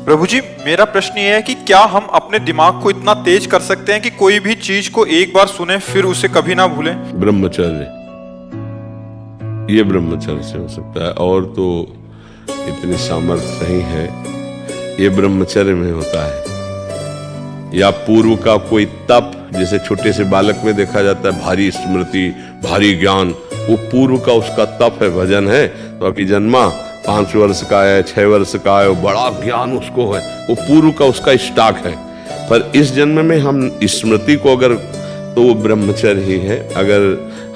प्रभु जी, मेरा प्रश्न ये है कि क्या हम अपने दिमाग को इतना तेज कर सकते हैं कि कोई भी चीज को एक बार सुने फिर उसे कभी ना भूलें? ब्रह्मचर्य, ये ब्रह्मचर्य से हो सकता है, और तो इतनी सामर्थ्य नहीं है, ये ब्रह्मचर्य में होता है। या पूर्व का कोई तप, जैसे छोटे से बालक में देखा जाता है भारी स्मृति, भारी ज्ञान, वो पूर्व का उसका तप है, भजन है। तो अभी जन्मा 5 वर्ष का है, 6 वर्ष का है, बड़ा ज्ञान उसको है, वो पूर्व का उसका स्टॉक है। पर इस जन्म में हम स्मृति को अगर, तो वो ब्रह्मचर्य ही है। अगर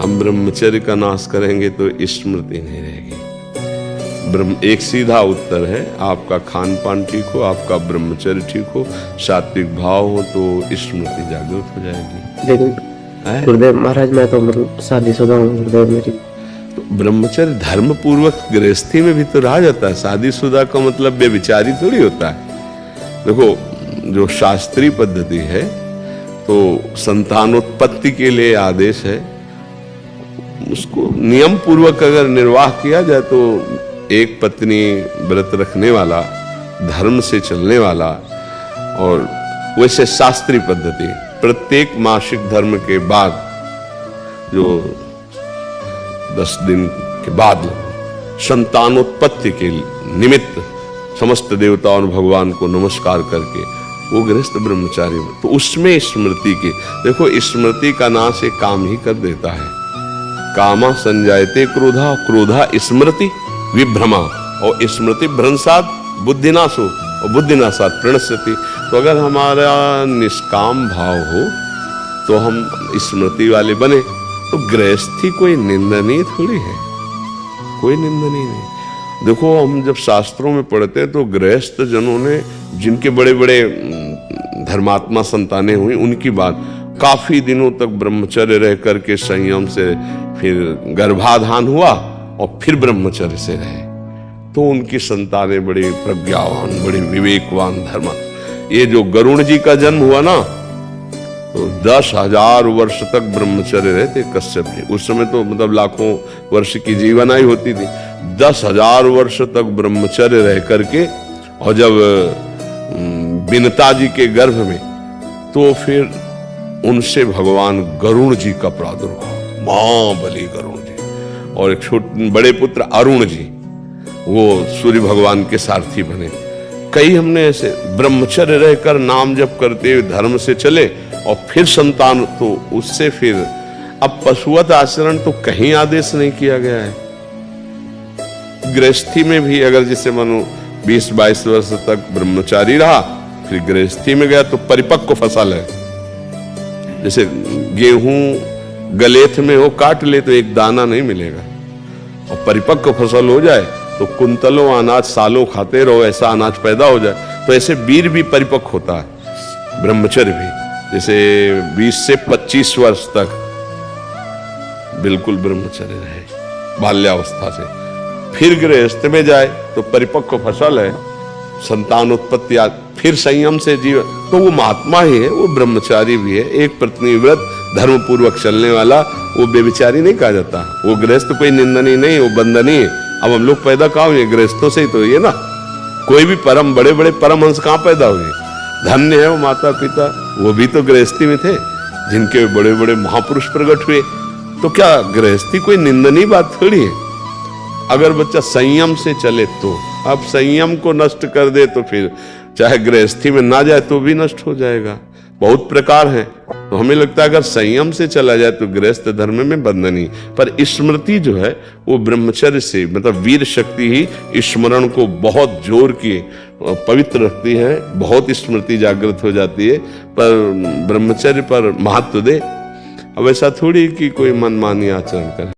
हम ब्रह्मचर्य का नाश करेंगे तो स्मृति नहीं रहेगी। एक सीधा उत्तर है, आपका खान पान ठीक हो, आपका ब्रह्मचर्य ठीक हो, सात्विक भाव हो, तो स्मृति जागृत हो जाएगी। लेकिन गुरुदेव महाराज, मैं तो मतलब शादीशुदा हूँ गुरुदेव मेरी। तो ब्रह्मचर्य धर्म पूर्वक गृहस्थी में भी तो रहा जाता है। शादीशुदा का मतलब बेविचारी थोड़ी होता है। देखो, जो शास्त्रीय पद्धति है तो संतानोत्पत्ति के लिए आदेश है, उसको नियम पूर्वक अगर निर्वाह किया जाए तो एक पत्नी व्रत रखने वाला, धर्म से चलने वाला, और वैसे शास्त्रीय पद्धति प्रत्येक मासिक धर्म के बाद, जो 10 दिन के बाद संतानोत्पत्ति के निमित्त समस्त देवताओं और भगवान को नमस्कार करके वो गृहस्थ ब्रह्मचारी, तो उसमें स्मृति की, देखो स्मृति का नाश एक काम ही कर देता है। कामा संजायते क्रोधा, क्रोधा स्मृति विभ्रमा, और स्मृति भ्रंशात बुद्धिनाशो, और बुद्धिनाशात प्रणश्यति। तो अगर हमारा निष्काम भाव हो तो हम स्मृति वाले बने, तो गृहस्थी कोई निंदनीय थोड़ी है, कोई निंदनीय नहीं। देखो, हम जब शास्त्रों में पढ़ते हैं तो गृहस्थ जनों ने, जिनके बड़े बड़े धर्मात्मा संतानें हुई, उनकी बात, काफी दिनों तक ब्रह्मचर्य रह करके संयम से फिर गर्भाधान हुआ और फिर ब्रह्मचर्य से रहे, तो उनकी संतानें बड़ी प्रज्ञावान, बड़ी विवेकवान धर्म। ये जो गरुण जी का जन्म हुआ ना, तो 10,000 वर्ष तक ब्रह्मचर्य रहते कश्यप जी। उस समय तो मतलब लाखों वर्ष की जीवनायु होती थी। 10,000 वर्ष तक ब्रह्मचर्य रह करके, और जब विनता जी के गर्भ में, तो फिर उनसे भगवान गरुण जी का प्रादुर्भाव, महाबली गरुण जी, और एक छोटे बड़े पुत्र अरुण जी, वो सूर्य भगवान के सारथी बने। कई हमने ऐसे ब्रह्मचर्य रहकर नाम जप करते हुए धर्म से चले, और फिर संतान, तो उससे फिर अब पशुवत आचरण तो कहीं आदेश नहीं किया गया है। गृहस्थी में भी अगर जैसे मानो 20-22 वर्ष तक ब्रह्मचारी रहा, फिर गृहस्थी में गया तो परिपक्व फसल है। जैसे गेहूं गलेथ में हो, काट ले तो एक दाना नहीं मिलेगा, और परिपक्व फसल हो जाए तो कुंतलों अनाज सालों खाते रहो, ऐसा अनाज पैदा हो जाए। तो ऐसे वीर भी परिपक्व होता है, ब्रह्मचर्य भी। जैसे 20 से 25 वर्ष तक बिल्कुल ब्रह्मचर्य रहे बाल्यावस्था से, फिर गृहस्थ में जाए तो परिपक्व फसल है, संतान उत्पत्ति, फिर संयम से जीवन, तो वो महात्मा ही है, वो ब्रह्मचारी भी है। एक पत्नी व्रत धर्म पूर्वक चलने वाला, वो बेविचारी नहीं कहा जाता। वो गृहस्थ कोई निंदनीय नहीं, वो बंदनीय है। अब हम लोग पैदा कहाँ हुए? गृहस्थों से ही तो ये ना। कोई भी परम बड़े बड़े परमहंस कहाँ पैदा हुए? धन्य है वो माता पिता, वो भी तो गृहस्थी में थे, जिनके बड़े बड़े महापुरुष प्रकट हुए। तो क्या गृहस्थी कोई निंदनीय बात थोड़ी है? अगर बच्चा संयम से चले तो। अब संयम को नष्ट कर दे तो फिर चाहे गृहस्थी में ना जाए तो भी नष्ट हो जाएगा। बहुत प्रकार है, तो हमें लगता है अगर संयम से चला जाए तो गृहस्थ धर्म में बंधनी। पर स्मृति जो है वो ब्रह्मचर्य से, मतलब वीर शक्ति ही स्मरण को बहुत जोर की पवित्र रखती है, बहुत स्मृति जागृत हो जाती है। पर ब्रह्मचर्य पर महत्व दे। अब ऐसा थोड़ी कि कोई मनमानी आचरण करे।